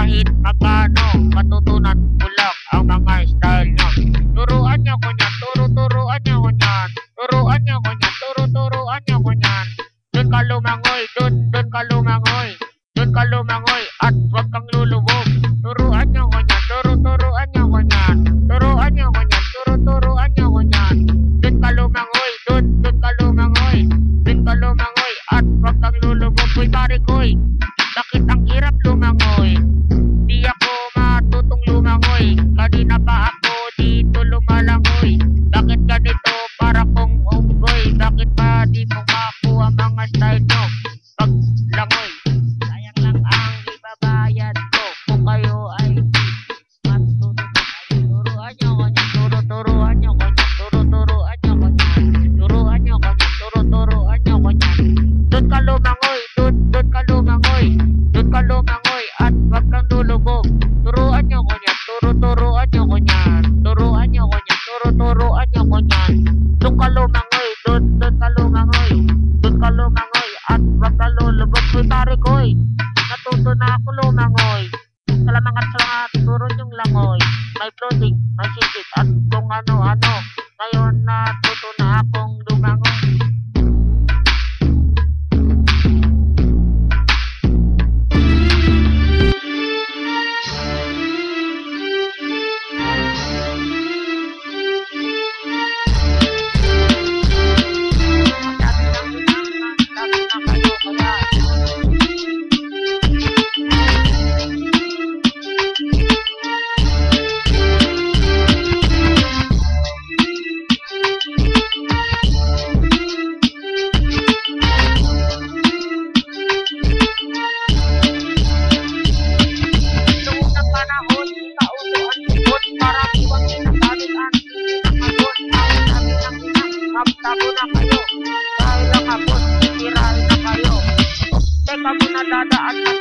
kahit magkano, matutunan ko lang ang mga style nyo. Turuan nyo ko nyan, turuan nyo ko nyan. Turuan nyo ko nyan, turuan nyo ko nyan. Dun ka lumangoy, dun ka lumangoy. Dun ka lumangoy at huwag kang lulubog. Turuan nyo ko nyan, turuan nyo ko nyan. Turuan nyo ko nyan, turuan nyo ko nyan. Dun ka lumangoy, dun ka lumangoy. Dun ka lumangoy at huwag kang lulubog. Uy pare koy, bakit ang hirap lumangoy? Di ako matutong lumangoy. Kanina pa ako dito lumalangoy. Bakit ganito para kong unggoy? Bakit pa di mo makuha mga style nyo? Pag langoy, sayang lang ang ibabayad ko. Kung kayo ay matutong turuan nyo ko nyan, turuan nyo ko nyan, turuan nyo ko nyan. Turuan nyo ko nyan, turuan nyo ko nyan. Doon ka lumangoy, doon ka lumangoy. Doon ka lumangoy at wag kang lulubog. Turuan nyo ko nyan, turuan nyo ko nyan. Turuan nyo ko nyan, turuan nyo ko nyan. Doon ka lumangoy, doon ka lumangoy. Doon ka lumangoy at wag kang lulubog. Uy pare koy, natuto na ako lumangoy. Salamat sa mga turo nyong langoy. May floating, may sisig at kung ano-ano. Ngayon natuto na akong lumangoy. Tabo na kayo, dahil lang hapon, titirahin na kayo. Teka muna, dadaan na